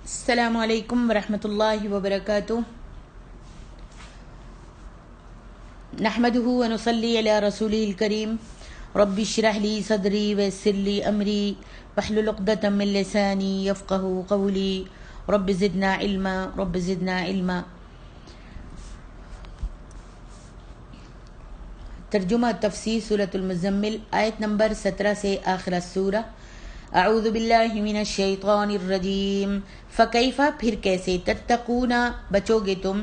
السلام علیکم ورحمۃ اللہ وبرکاتہ۔ نحمده ونصلی علی رسولہ الکریم۔ رب اشرح لی صدری ویسر لی امری واحلل عقدۃ من لسانی یفقهوا قولی۔ رب زدنا علما رب زدنا علما۔ ترجمہ تفسیر سورۃ المزمل، آیت نمبر 17 سے آخر سورہ۔ اعوذ باللہ من الشیطان الرجیم۔ فکیف، پھر کیسے، تتقون، بچو گے تم،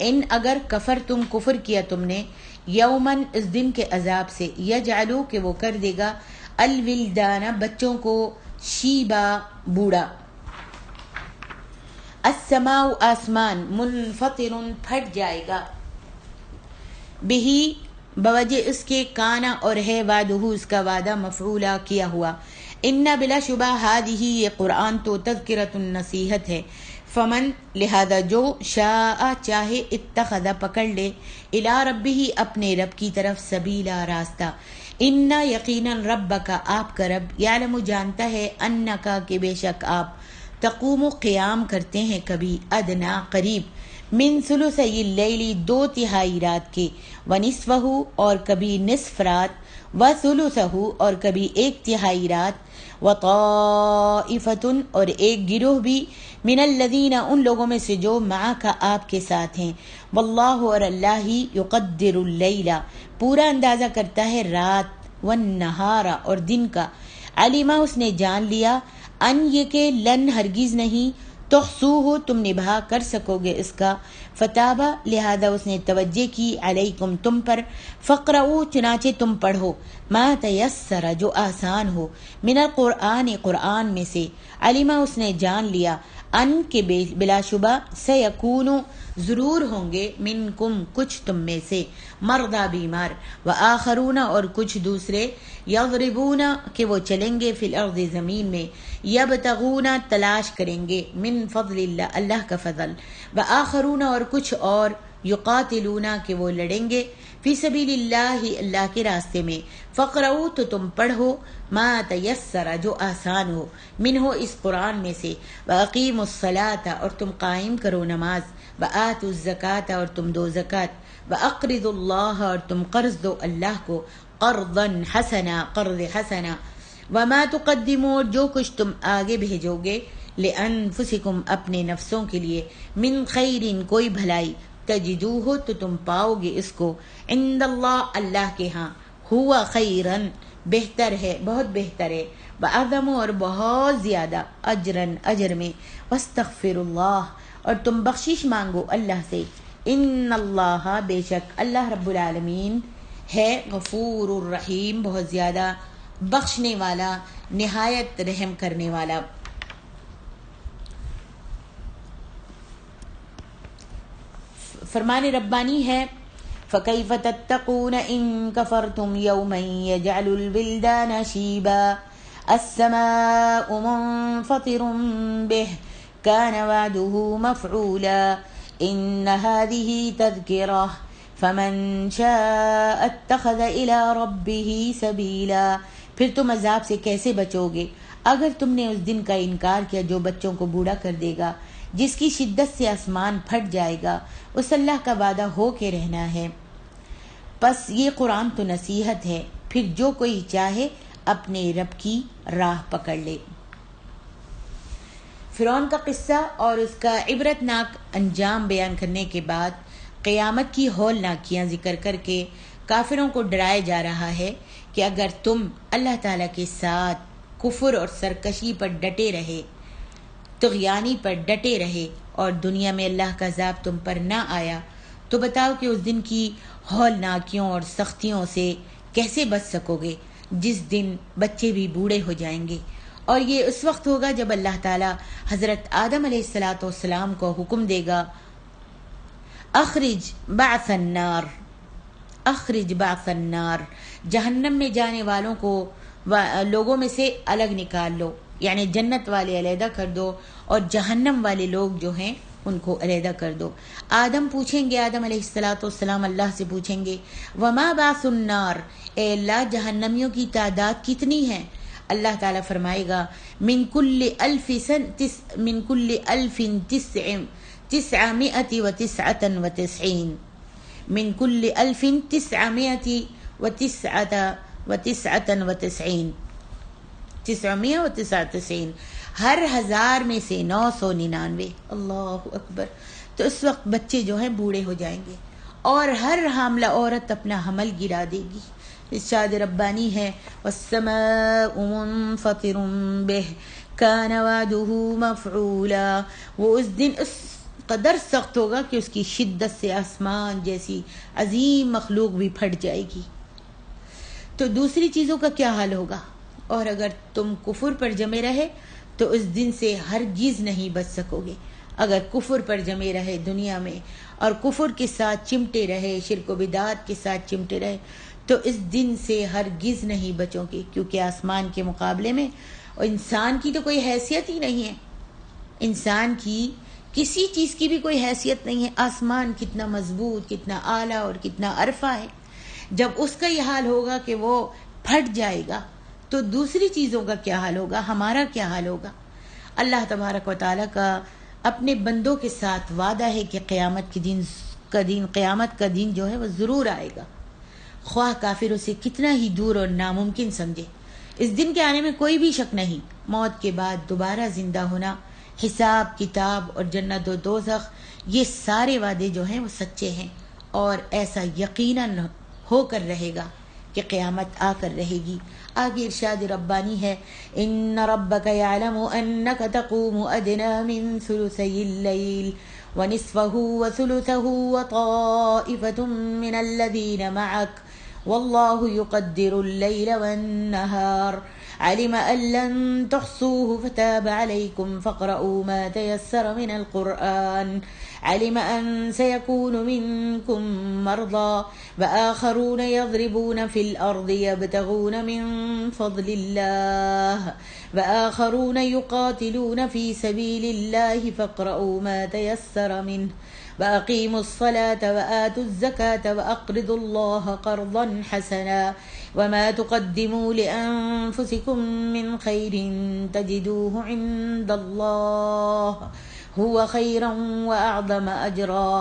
ان اگر کفر تم کفر کیا تم نے، یومن اس دن کے عذاب سے، یجعلو کہ وہ کر دے گا، الولدان بچوں کو، شیبا بوڑھا، السماء آسمان، منفطر پھٹ جائے گا، بہی بوجہ اس کے، کانا اور ہے، وعدہ اس کا وعدہ، مفعولا کیا ہوا، ان بلا شبہ ہادہ یہ قرآن تو تذکرۃ نصیحت ہے، فمن لہذا جو، شاء چاہے، اتخذ پکڑ لے، الی ربہ اپنے رب کی طرف، سبیلا راستہ، ان یقیناً ربک آپ کا رب، یعلم جانتا ہے، انکا کہ بے شک آپ، تقوم قیام کرتے ہیں کبھی، ادنا قریب، من ثلثی اللیل دو تہائی رات کے، ونصفہ اور کبھی نصف رات، وثلثہ اور کبھی ایک تہائی رات، وطائفۃ اور ایک گروہ بھی، من الذین ان لوگوں میں سے جو، معک آپ کے ساتھ ہیں، واللہ اور اللہ ہی، یقدر اللیل پورا اندازہ کرتا ہے رات، والنہار اور دن کا، علمہ اس نے جان لیا، ان یہ کہ لن ہرگز نہیں، تحصوہ تم نبھا کر سکو گے اس کا، فتابہ لہذا اس نے توجہ کی، علیکم تم پر، فقرؤ چنانچہ تم پڑھو، ما تیسر جو آسان ہو، من القرآن قرآن میں سے، علمہ اس نے جان لیا، ان کے بلا شبہ، سیکون ضرور ہوں گے، منکم کچھ تم میں سے، مرضى بیمار، وآخرون اور کچھ دوسرے، یضربون کہ وہ چلیں گے، فی الارض زمین میں، یبتغون تلاش کریں گے، من فضل اللہ اللہ کا فضل، وآخرون اور کچھ اور، یقاتلون کہ وہ لڑیں گے، فی سبیل اللہ اللہ کے راستے میں، فقرؤ تو تم پڑھو، ما تیسر جو آسان ہو، منہ اس قرآن میں سے، واقیموا الصلاۃ اور تم قائم کرو نماز، وآتوا الزکاۃ اور تم دو زکوٰۃ، واقرضوا اللہ اور تم قرض دو اللہ کو، قرضا حسنا قرض حسنا، وما تقدموا جو کچھ تم آگے بھیجو گے، لانفسکم اپنے نفسوں کے لیے، من خیر کوئی بھلائی، تجدوہ تو تم پاؤ گے اس کو، عند اللہ اللہ کے ہاں، ہوا خیرن بہتر ہے، بہت بہتر ہے، واعظم اور بہت زیادہ، اجرن اجر میں، واستغفر اللہ اور تم بخشش مانگو اللہ سے، ان اللہ بے شک اللہ رب العالمین ہے، غفور الرحیم بہت زیادہ بخشنے والا، نہایت رحم کرنے والا۔ فرمان ربانی ہے، فَكَيْفَ تَتَّقُونَ إِن كَفَرْتُمْ يَوْمًا يَجْعَلُ الْوِلْدَانَ شِيبًا السَّمَاءُ مُنفَطِرٌ بِهِ كَانَ وَعْدُهُ مَفْعُولًا إِنَّ هَذِهِ تَذْكِرَةٌ فَمَنْ شَاءَ اتَّخَذَ إِلَى رَبِّهِ سَبِيلًا۔ پھر تم عذاب سے کیسے بچو گے اگر تم نے اس دن کا انکار کیا جو بچوں کو بوڑھا کر دے گا، جس کی شدت سے آسمان پھٹ جائے گا، اس اللہ کا وعدہ ہو کے رہنا ہے۔ پس یہ قرآن تو نصیحت ہے، پھر جو کوئی چاہے اپنے رب کی راہ پکڑ لے۔ فرعون کا قصہ اور اس کا عبرت ناک انجام بیان کرنے کے بعد قیامت کی ہولناکیاں ذکر کر کے کافروں کو ڈرایا جا رہا ہے کہ اگر تم اللہ تعالیٰ کے ساتھ کفر اور سرکشی پر ڈٹے رہے، طغیانی پر ڈٹے رہے، اور دنیا میں اللہ کا عذاب تم پر نہ آیا، تو بتاؤ کہ اس دن کی ہولناکیوں اور سختیوں سے کیسے بچ سکو گے، جس دن بچے بھی بوڑھے ہو جائیں گے، اور یہ اس وقت ہوگا جب اللہ تعالیٰ حضرت آدم علیہ السلام کو حکم دے گا، اخرج بعث النار، اخرج بعث النار، جہنم میں جانے والوں کو لوگوں میں سے الگ نکال لو، یعنی جنت والے علیحدہ کر دو اور جہنم والے لوگ جو ہیں ان کو علیحدہ کر دو۔ آدم پوچھیں گے، آدم علیہ السلام اللہ سے پوچھیں گے، وما بعث النار، اے اللہ جہنمیوں کی تعداد کتنی ہے؟ اللہ تعالیٰ فرمائے گا من کل الف تسعمائة وتسعة وتسعين، من كل 1999 999، ہر 1000 میں سے 999۔ اللہ اکبر۔ تو اس وقت بچے جو ہیں بوڑھے ہو جائیں گے اور ہر حاملہ عورت اپنا حمل گرا دے گی۔ ارشاد ربانی ہے والسماء منفطر به كان وعده مفعولا، وہ اس دن اس قدر سخت ہوگا کہ اس کی شدت سے آسمان جیسی عظیم مخلوق بھی پھٹ جائے گی۔ تو دوسری چیزوں کا کیا حال ہوگا؟ اور اگر تم کفر پر جمے رہے تو اس دن سے ہرگز نہیں بچ سکو گے۔ اگر کفر پر جمے رہے دنیا میں اور کفر کے ساتھ چمٹے رہے، شرک و بدعات کے ساتھ چمٹے رہے، تو اس دن سے ہرگز نہیں بچو گے، کیونکہ آسمان کے مقابلے میں انسان کی تو کوئی حیثیت ہی نہیں ہے۔ انسان کی کسی چیز کی بھی کوئی حیثیت نہیں ہے۔ آسمان کتنا مضبوط، کتنا اعلیٰ اور کتنا عرفہ ہے۔ جب اس کا یہ حال ہوگا کہ وہ پھٹ جائے گا تو دوسری چیزوں کا کیا حال ہوگا، ہمارا کیا حال ہوگا؟ اللہ تبارک و تعالیٰ کا اپنے بندوں کے ساتھ وعدہ ہے کہ قیامت کا دن جو ہے وہ ضرور آئے گا، خواہ کافر اسے کتنا ہی دور اور ناممکن سمجھے۔ اس دن کے آنے میں کوئی بھی شک نہیں۔ موت کے بعد دوبارہ زندہ ہونا، حساب کتاب اور جنت و دوزخ، یہ سارے وعدے جو ہیں وہ سچے ہیں، اور ایسا یقیناً ہو کر رہے گا کہ قیامت آ کر رہے گی۔ آگے ارشاد ربانی ہے ان ربک یعلم انک تقوم ادنی من ثلثی اللیل ونصفه وثلثه وطائفة من الذین معک واللہ يقدر اللیل والنہار علم ان لن تحصوه فتاب علیکم فاقرؤوا ما تیسر من القرآن علم ان سيكون منكم مرضى وآخرون يضربون في الأرض يبتغون من فضل الله وآخرون يقاتلون في سبيل الله فاقرؤوا ما تيسر منه وأقيموا الصلاة وآتوا الزكاة وأقرضوا الله قرضا حسنا وما تقدموا لأنفسكم من خير تجدوه عند الله هو خيرا وأعظم أجرا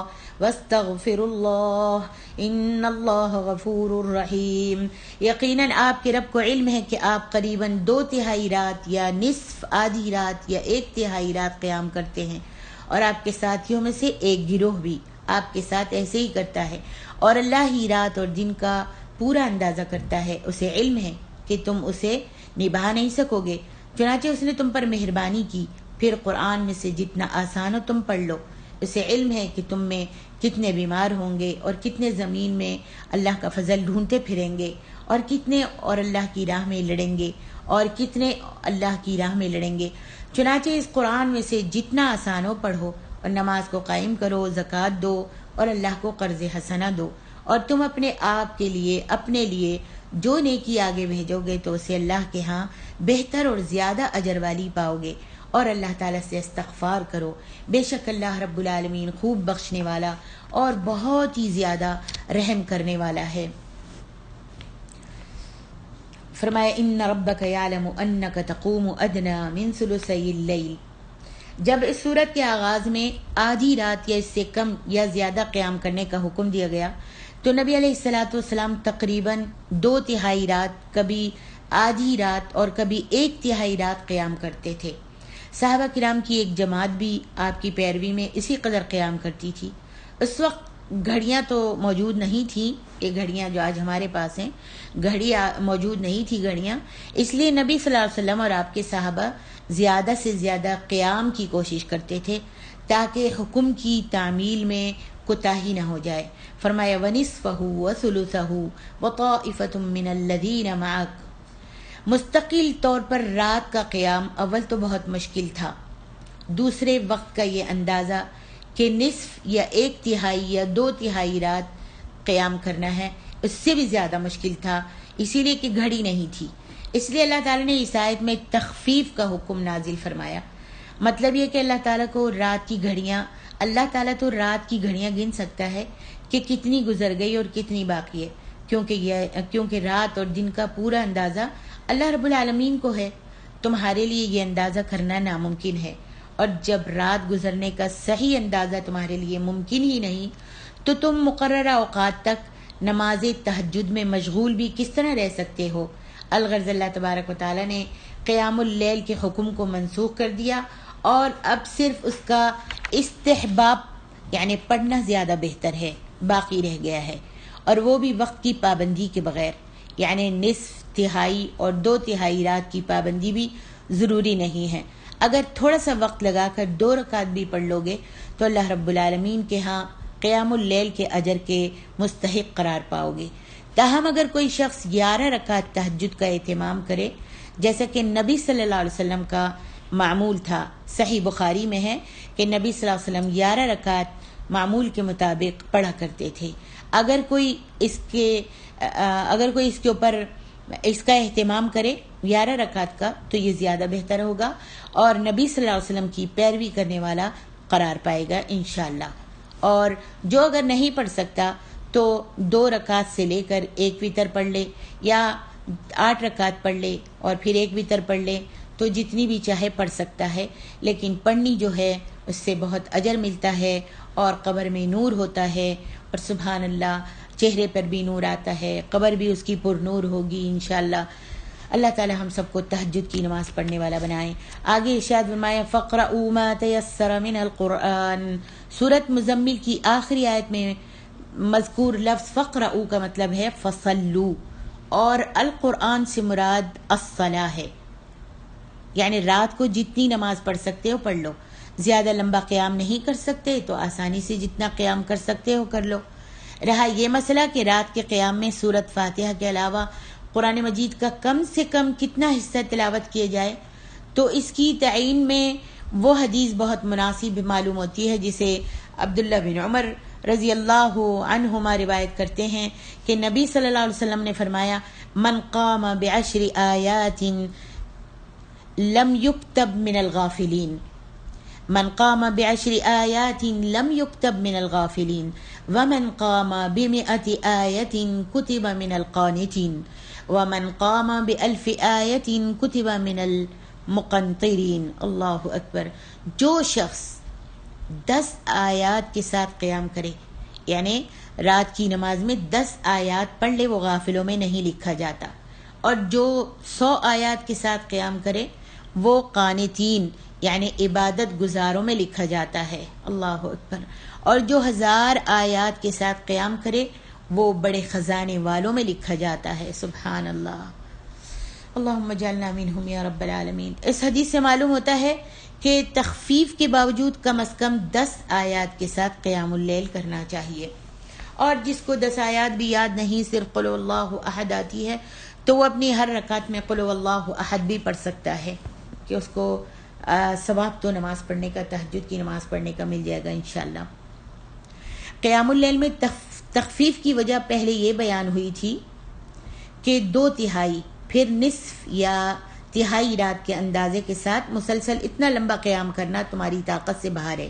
واستغفروا الله ان اللہ غفور رحیم۔ یقیناً آپ کے رب کو علم ہے کہ آپ قریباً 2/3 رات یا نصف آدھی رات یا 1/3 رات قیام کرتے ہیں، اور آپ کے ساتھیوں میں سے ایک گروہ بھی آپ کے ساتھ ایسے ہی کرتا ہے، اور اللہ ہی رات اور دن کا پورا اندازہ کرتا ہے۔ اسے علم ہے کہ تم اسے نبھا نہیں سکو گے، چنانچہ اس نے تم پر مہربانی کی، پھر قرآن میں سے جتنا آسان ہو تم پڑھ لو۔ اسے علم ہے کہ تم میں کتنے بیمار ہوں گے اور کتنے زمین میں اللہ کا فضل ڈھونڈتے پھریں گے، اور کتنے اور اللہ کی راہ میں لڑیں گے اور کتنے اللہ کی راہ میں لڑیں گے۔ چنانچہ اس قرآن میں سے جتنا آسان ہو پڑھو، اور نماز کو قائم کرو، زکوٰۃ دو اور اللہ کو قرض حسنہ دو، اور تم اپنے آپ کے لیے اپنے لیے جو نیکی آگے بھیجو گے تو اسے اللہ کے ہاں بہتر اور زیادہ اجر والی پاؤ گے، اور اللہ تعالیٰ سے استغفار کرو، بے شک اللہ رب العالمین خوب بخشنے والا اور بہت ہی زیادہ رحم کرنے والا ہے۔ فرمایا ان ربک یعلم انک تقوم ادنی من ثلثی اللیل۔ جب اس سورت کے آغاز میں آدھی رات یا اس سے کم یا زیادہ قیام کرنے کا حکم دیا گیا تو نبی علیہ السلام تقریباً 2/3 رات، کبھی آدھی رات اور کبھی 1/3 رات قیام کرتے تھے۔ صحابہ کرام کی ایک جماعت بھی آپ کی پیروی میں اسی قدر قیام کرتی تھی۔ اس وقت گھڑیاں تو موجود نہیں تھیں، یہ گھڑیاں جو آج ہمارے پاس ہیں، گھڑی موجود نہیں تھی گھڑیاں، اس لیے نبی صلی اللہ علیہ وسلم اور آپ کے صحابہ زیادہ سے زیادہ قیام کی کوشش کرتے تھے تاکہ حکم کی تعمیل میں کوتاہی نہ ہو جائے۔ فرمایا وَنِصْفَهُ وَثُلُثَهُ وَطَائِفَةٌ مِّنَ الَّذِينَ مَعَكَ۔ مستقل طور پر رات کا قیام اول تو بہت مشکل تھا، دوسرے وقت کا یہ اندازہ کہ نصف یا 1/3 یا 2/3 رات قیام کرنا ہے، اس سے بھی زیادہ مشکل تھا، اسی لیے کہ گھڑی نہیں تھی۔ اس لیے اللہ تعالیٰ نے اس آیت میں تخفیف کا حکم نازل فرمایا۔ مطلب یہ کہ اللہ تعالیٰ کو رات کی گھڑیاں، اللہ تعالیٰ تو رات کی گھڑیاں گن سکتا ہے کہ کتنی گزر گئی اور کتنی باقی ہے، کیونکہ رات اور دن کا پورا اندازہ اللہ رب العالمین کو ہے، تمہارے لیے یہ اندازہ کرنا ناممکن ہے، اور جب رات گزرنے کا صحیح اندازہ تمہارے لیے ممکن ہی نہیں تو تم مقررہ اوقات تک نماز تہجد میں مشغول بھی کس طرح رہ سکتے ہو؟ الغرض اللہ تبارک و تعالی نے قیام اللیل کے حکم کو منسوخ کر دیا اور اب صرف اس کا استحباب یعنی پڑھنا زیادہ بہتر ہے باقی رہ گیا ہے، اور وہ بھی وقت کی پابندی کے بغیر، یعنی نصف، تہائی اور 2/3 رات کی پابندی بھی ضروری نہیں ہے۔ اگر تھوڑا سا وقت لگا کر 2 رکعت بھی پڑھ لو گے تو اللہ رب العالمین کے ہاں قیام اللیل کے اجر کے مستحق قرار پاؤ گے۔ تاہم اگر کوئی شخص 11 رکعت تہجد کا اہتمام کرے، جیسا کہ نبی صلی اللہ علیہ وسلم کا معمول تھا، صحیح بخاری میں ہے کہ نبی صلی اللہ علیہ وسلم 11 رکعت معمول کے مطابق پڑھا کرتے تھے۔ اگر کوئی اس کے اوپر اس کا اہتمام کرے 11 رکعت کا تو یہ زیادہ بہتر ہوگا اور نبی صلی اللہ علیہ وسلم کی پیروی کرنے والا قرار پائے گا انشاءاللہ۔ اور جو اگر نہیں پڑھ سکتا تو 2 رکعت سے لے کر 1 وتر پڑھ لے، یا 8 رکعت پڑھ لے اور پھر 1 وتر پڑھ لے، تو جتنی بھی چاہے پڑھ سکتا ہے، لیکن پڑھنی جو ہے اس سے بہت اجر ملتا ہے اور قبر میں نور ہوتا ہے، اور سبحان اللہ چہرے پر بھی نور آتا ہے، قبر بھی اس کی پر نور ہوگی انشاءاللہ۔ اللہ تعالی ہم سب کو تہجد کی نماز پڑھنے والا بنائیں۔ آگے ارشاد فرمایا فَقْرَؤُوا مَا تَيَسَّرَ مِنَ الْقُرْآنِ، سورۃ مزمل کی آخری آیت میں مذکور لفظ فَقْرَؤُوا کا مطلب ہے فَصَلُّوا، اور القرآن سے مراد الصلاۃ ہے، یعنی رات کو جتنی نماز پڑھ سکتے ہو پڑھ لو، زیادہ لمبا قیام نہیں کر سکتے تو آسانی سے جتنا قیام کر سکتے ہو کر لو۔ رہا یہ مسئلہ کہ رات کے قیام میں سورۃ فاتحہ کے علاوہ قرآن مجید کا کم سے کم کتنا حصہ تلاوت کیا جائے، تو اس کی تعین میں وہ حدیث بہت مناسب معلوم ہوتی ہے جسے عبداللہ بن عمر رضی اللہ عنہما روایت کرتے ہیں کہ نبی صلی اللہ علیہ وسلم نے فرمایا من قام بعشر آیات لم يكتب من الغافلین، من قام بعشر آیات لم يكتب من الغافلین ومن قام ب100 آیت كتب من القانتین ومن قام ب1000 آیت كتب من المقنطرین۔ اللہ اکبر۔ جو شخص 10 آیات کے ساتھ قیام کرے، یعنی رات کی نماز میں 10 آیات پڑھ لے، وہ غافلوں میں نہیں لکھا جاتا، اور جو 100 آیات کے ساتھ قیام کرے وہ قانتین یعنی عبادت گزاروں میں لکھا جاتا ہے۔ اللہ اکبر۔ اور جو 1000 آیات کے ساتھ قیام کرے وہ بڑے خزانے والوں میں لکھا جاتا ہے۔ سبحان اللہ، اللہم اجعلنا منہم یا رب العالمین۔ اس حدیث سے معلوم ہوتا ہے کہ تخفیف کے باوجود کم از کم 10 آیات کے ساتھ قیام اللیل کرنا چاہیے، اور جس کو 10 آیات بھی یاد نہیں، صرف قل اللہ احد آتی ہے، تو وہ اپنی ہر رکعت میں قل اللہ احد بھی پڑھ سکتا ہے کہ اس کو ثواب تو نماز پڑھنے کا، تہجد کی نماز پڑھنے کا مل جائے گا انشاءاللہ۔ قیام اللیل میں تخفیف کی وجہ پہلے یہ بیان ہوئی تھی کہ 2/3 پھر نصف یا تہائی رات کے اندازے کے ساتھ مسلسل اتنا لمبا قیام کرنا تمہاری طاقت سے باہر ہے،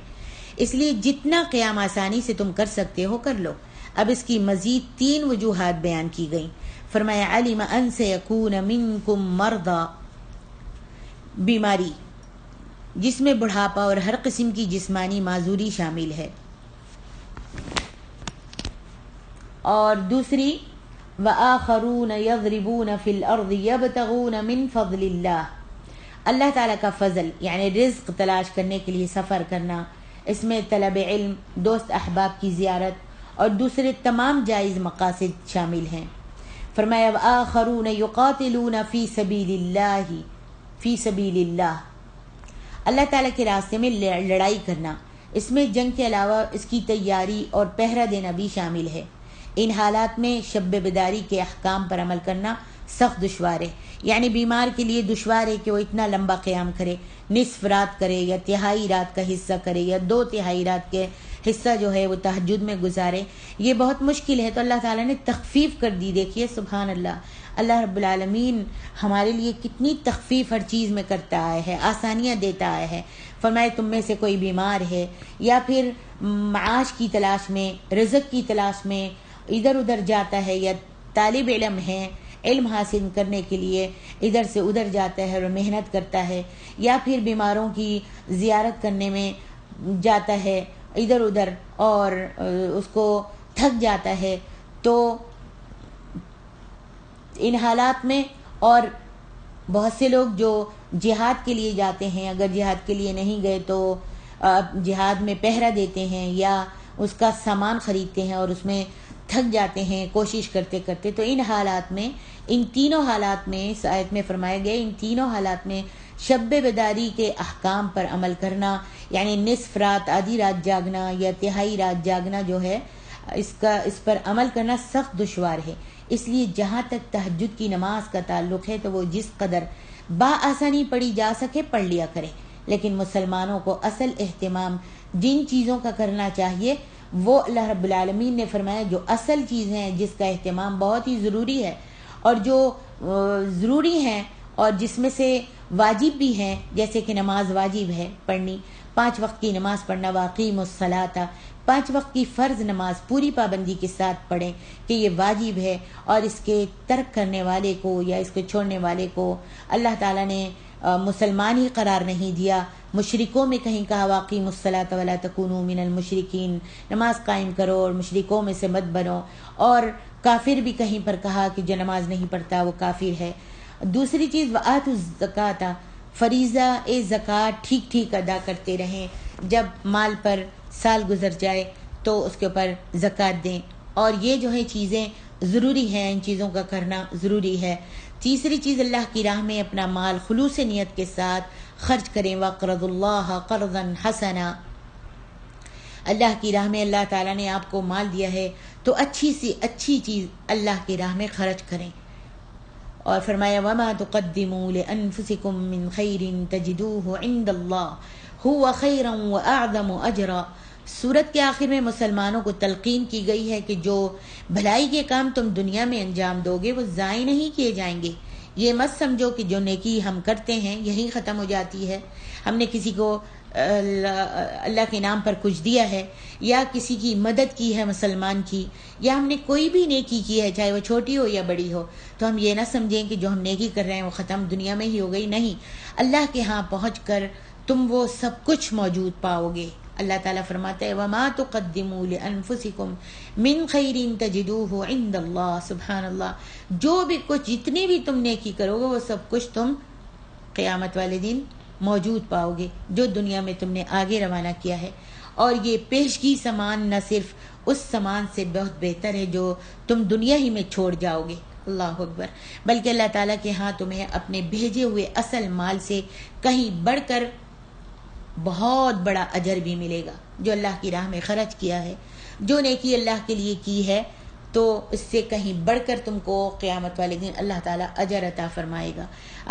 اس لیے جتنا قیام آسانی سے تم کر سکتے ہو کر لو۔ اب اس کی مزید 3 وجوہات بیان کی گئیں۔ فرمایا علم ان سیکون منکم مرضی، بیماری جس میں بڑھاپا اور ہر قسم کی جسمانی معذوری شامل ہے، اور دوسری وآخرون یضربون فی الارض یبتغون من فضل اللہ تعالیٰ کا فضل یعنی رزق تلاش کرنے کے لیے سفر کرنا، اس میں طلب علم، دوست احباب کی زیارت اور دوسرے تمام جائز مقاصد شامل ہیں۔ فرمایا وآخرون یقاتلون فی سبیل اللہ، اللہ تعالیٰ کے راستے میں لڑائی کرنا، اس میں جنگ کے علاوہ اس کی تیاری اور پہرہ دینا بھی شامل ہے۔ ان حالات میں شب بیداری کے احکام پر عمل کرنا سخت دشوار ہے، یعنی بیمار کے لیے دشوار ہے کہ وہ اتنا لمبا قیام کرے، نصف رات کرے یا تہائی رات کا حصہ کرے یا 2/3 رات کے حصہ جو ہے وہ تہجد میں گزارے، یہ بہت مشکل ہے۔ تو اللہ تعالیٰ نے تخفیف کر دی۔ دیکھیے سبحان اللہ، اللہ رب العالمین ہمارے لیے کتنی تخفیف ہر چیز میں کرتا آیا ہے، آسانیاں دیتا آیا ہے۔ فرمائے تم میں سے کوئی بیمار ہے یا پھر معاش کی تلاش میں، رزق کی تلاش میں ادھر ادھر جاتا ہے، یا طالب علم ہے، علم حاصل کرنے کے لیے ادھر سے ادھر جاتا ہے اور محنت کرتا ہے، یا پھر بیماروں کی زیارت کرنے میں جاتا ہے ادھر ادھر اور اس کو تھک جاتا ہے، تو ان حالات میں، اور بہت سے لوگ جو جہاد کے لیے جاتے ہیں، اگر جہاد کے لیے نہیں گئے تو جہاد میں پہرا دیتے ہیں یا اس کا سامان خریدتے ہیں اور اس میں تھک جاتے ہیں کوشش کرتے کرتے، تو ان حالات میں، ان تینوں حالات میں اس آیت میں فرمایا گیا، ان تینوں حالات میں شب بیداری کے احکام پر عمل کرنا، یعنی نصف رات، آدھی رات جاگنا یا تہائی رات جاگنا جو ہے، اس پر عمل کرنا سخت دشوار ہے۔ اس لیے جہاں تک تہجد کی نماز کا تعلق ہے تو وہ جس قدر بآسانی پڑھی جا سکے پڑھ لیا کرے، لیکن مسلمانوں کو اصل اہتمام جن چیزوں کا کرنا چاہیے وہ اللہ رب العالمین نے فرمایا جو اصل چیزیں ہیں، جس کا اہتمام بہت ہی ضروری ہے، اور جو ضروری ہیں اور جس میں سے واجب بھی ہیں، جیسے کہ نماز واجب ہے پڑھنی، 5 وقت کی نماز پڑھنا، واقیموا الصلاۃ، 5 وقت کی فرض نماز پوری پابندی کے ساتھ پڑھیں کہ یہ واجب ہے، اور اس کے ترک کرنے والے کو یا اس کو چھوڑنے والے کو اللہ تعالیٰ نے مسلمان ہی قرار نہیں دیا۔ مشرکوں میں کہیں کہا واقیموا الصلاۃ ولا تکونوا من المشرکین، نماز قائم کرو اور مشرکوں میں سے مت بنو، اور کافر بھی کہیں پر کہا کہ جو نماز نہیں پڑھتا وہ کافر ہے۔ دوسری چیز وآتوا الزکاۃ، فریضہ زکوٰۃ ٹھیک ٹھیک ادا کرتے رہیں، جب مال پر سال گزر جائے تو اس کے اوپر زکوٰۃ دیں، اور یہ جو ہے چیزیں ضروری ہیں، ان چیزوں کا کرنا ضروری ہے۔ تیسری چیز اللہ کی راہ میں اپنا مال خلوص نیت کے ساتھ خرچ کریں، وَاقْرَضُوا اللَّهَ قَرْضًا حَسَنًا، اللہ کی راہ میں اللہ تعالیٰ نے آپ کو مال دیا ہے تو اچھی سی اچھی چیز اللہ کی راہ میں خرچ کریں، اور فرمایا وَمَا تُقَدِّمُوا لِأَنفُسِكُم مِّن خَيْرٍ تَجِدُوهُ عِندَ اللَّهِ هُوَ خَيْرًا وَأَعْظَمُ أَجْرًا۔ سورت کے آخر میں مسلمانوں کو تلقین کی گئی ہے کہ جو بھلائی کے کام تم دنیا میں انجام دو گے وہ ضائع نہیں کیے جائیں گے۔ یہ مت سمجھو کہ جو نیکی ہم کرتے ہیں یہی ختم ہو جاتی ہے، ہم نے کسی کو اللہ کے نام پر کچھ دیا ہے یا کسی کی مدد کی ہے مسلمان کی، یا ہم نے کوئی بھی نیکی کی ہے چاہے وہ چھوٹی ہو یا بڑی ہو، تو ہم یہ نہ سمجھیں کہ جو ہم نیکی کر رہے ہیں وہ ختم دنیا میں ہی ہو گئی۔ نہیں، اللہ کے ہاں پہنچ کر تم وہ سب کچھ موجود پاؤ گے۔ اللہ تعالیٰ فرماتا ہے وَمَا تُقَدِّمُوا لِأَنفُسِكُم مِّن خَيْرٍ تَجِدُوهُ عِندَ اللَّهِ، سبحان اللہ، جو بھی کچھ جتنی بھی تم نیکی کرو گے وہ سب کچھ تم قیامت والے دن موجود پاؤ گے جو دنیا میں تم نے آگے روانہ کیا ہے، اور یہ پیشگی سامان نہ صرف اس سامان سے بہت بہتر ہے جو تم دنیا ہی میں چھوڑ جاؤ گے، اللہ اکبر، بلکہ اللہ تعالیٰ کے ہاں تمہیں اپنے بھیجے ہوئے اصل مال سے کہیں بڑھ کر بہت بڑا اجر بھی ملے گا۔ جو اللہ کی راہ میں خرچ کیا ہے، جو نیکی اللہ کے لیے کی ہے، تو اس سے کہیں بڑھ کر تم کو قیامت والے دن اللہ تعالیٰ اجر عطا فرمائے گا۔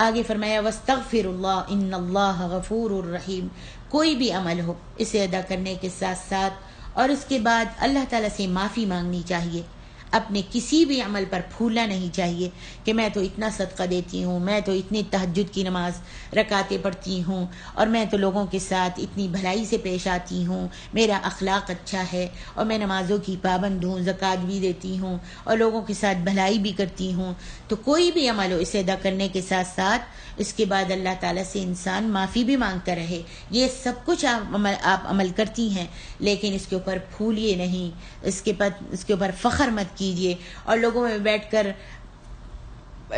آگے فرمایا وَاسْتَغْفِرُ اللَّهَ إِنَّ اللَّهَ غَفُورٌ رَحِيمٌ، کوئی بھی عمل ہو اسے ادا کرنے کے ساتھ ساتھ اور اس کے بعد اللہ تعالیٰ سے معافی مانگنی چاہیے، اپنے کسی بھی عمل پر پھولنا نہیں چاہیے کہ میں تو اتنا صدقہ دیتی ہوں، میں تو اتنی تہجد کی نماز رکعتیں پڑھتی ہوں، اور میں تو لوگوں کے ساتھ اتنی بھلائی سے پیش آتی ہوں، میرا اخلاق اچھا ہے، اور میں نمازوں کی پابند ہوں، زکوٰۃ بھی دیتی ہوں اور لوگوں کے ساتھ بھلائی بھی کرتی ہوں۔ تو کوئی بھی عمل ہو اسے ادا کرنے کے ساتھ ساتھ اس کے بعد اللہ تعالیٰ سے انسان معافی بھی مانگتا رہے۔ یہ سب کچھ آپ عمل کرتی ہیں، لیکن اس کے اوپر پھولیے نہیں، اس کے اوپر فخر مت کیجیے، اور لوگوں میں بیٹھ کر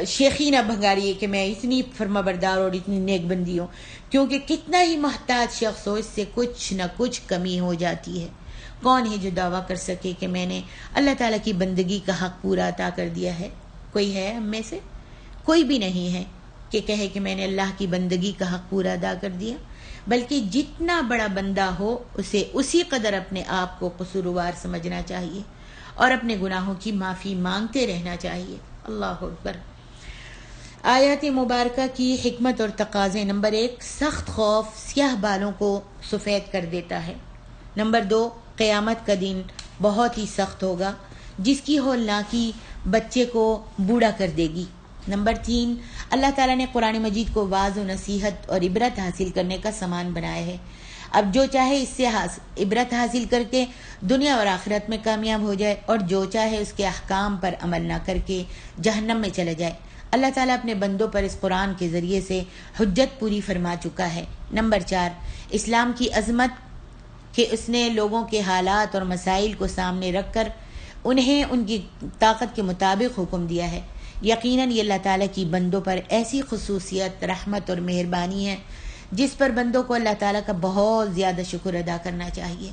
شیخی نہ بھنگاریے کہ میں اتنی فرما بردار اور اتنی نیک بندی ہوں، کیونکہ کتنا ہی محتاج شخص ہو اس سے کچھ نہ کچھ کمی ہو جاتی ہے۔ کون ہے جو دعویٰ کر سکے کہ میں نے اللہ تعالیٰ کی بندگی کا حق پورا عطا کر دیا ہے؟ کوئی ہے ہم میں سے؟ کوئی بھی نہیں ہے کہ کہے کہ میں نے اللہ کی بندگی کا حق پورا ادا کر دیا، بلکہ جتنا بڑا بندہ ہو اسے اسی قدر اپنے آپ کو قصوروار سمجھنا چاہیے اور اپنے گناہوں کی معافی مانگتے رہنا چاہیے۔ اللہ اکبر۔ آیات مبارکہ کی حکمت اور تقاضے: نمبر 1، سخت خوف سیاہ بالوں کو سفید کر دیتا ہے۔ نمبر 2، قیامت کا دن بہت ہی سخت ہوگا جس کی ہولناکی بچے کو بوڑھا کر دے گی۔ نمبر 3، اللہ تعالیٰ نے قرآن مجید کو واعظ و نصیحت اور عبرت حاصل کرنے کا سامان بنایا ہے۔ اب جو چاہے اس سے عبرت حاصل کر کے دنیا اور آخرت میں کامیاب ہو جائے، اور جو چاہے اس کے احکام پر عمل نہ کر کے جہنم میں چلا جائے۔ اللہ تعالیٰ اپنے بندوں پر اس قرآن کے ذریعے سے حجت پوری فرما چکا ہے۔ نمبر 4، اسلام کی عظمت کہ اس نے لوگوں کے حالات اور مسائل کو سامنے رکھ کر انہیں ان کی طاقت کے مطابق حکم دیا ہے۔ یقیناً یہ اللہ تعالیٰ کی بندوں پر ایسی خصوصیت، رحمت اور مہربانی ہے جس پر بندوں کو اللہ تعالیٰ کا بہت زیادہ شکر ادا کرنا چاہیے۔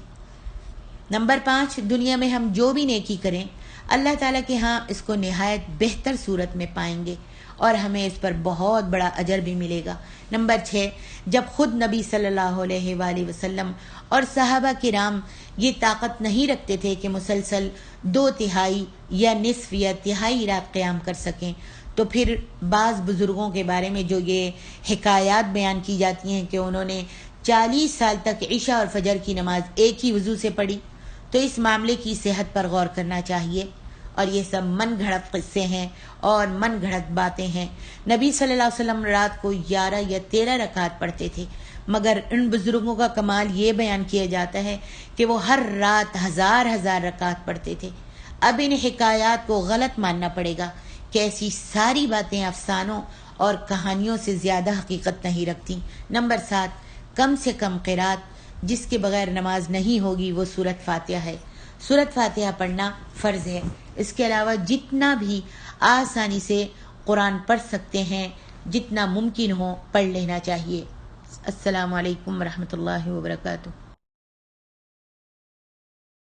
نمبر 5، دنیا میں ہم جو بھی نیکی کریں اللہ تعالیٰ کے ہاں اس کو نہایت بہتر صورت میں پائیں گے اور ہمیں اس پر بہت بڑا اجر بھی ملے گا۔ نمبر 6، جب خود نبی صلی اللہ علیہ وآلہ وسلم اور صحابہ کرام یہ طاقت نہیں رکھتے تھے کہ مسلسل 2/3 یا نصف یا تہائی رات قیام کر سکیں، تو پھر بعض بزرگوں کے بارے میں جو یہ حکایات بیان کی جاتی ہیں کہ انہوں نے 40 سال تک عشاء اور فجر کی نماز ایک ہی وضو سے پڑھی، تو اس معاملے کی صحت پر غور کرنا چاہیے، اور یہ سب من گھڑت قصے ہیں اور من گھڑت باتیں ہیں۔ نبی صلی اللہ علیہ وسلم رات کو 11 یا 13 رکعات پڑھتے تھے، مگر ان بزرگوں کا کمال یہ بیان کیا جاتا ہے کہ وہ ہر رات ہزار رکعات پڑھتے تھے۔ اب ان حکایات کو غلط ماننا پڑے گا کہ ایسی ساری باتیں افسانوں اور کہانیوں سے زیادہ حقیقت نہیں رکھتی۔ نمبر 7، کم سے کم قرات جس کے بغیر نماز نہیں ہوگی وہ سورۃ فاتحہ ہے۔ سورۃ فاتحہ پڑھنا فرض ہے۔ اس کے علاوہ جتنا بھی آسانی سے قرآن پڑھ سکتے ہیں، جتنا ممکن ہو پڑھ لینا چاہیے۔ السلام علیکم ورحمۃ اللہ وبرکاتہ۔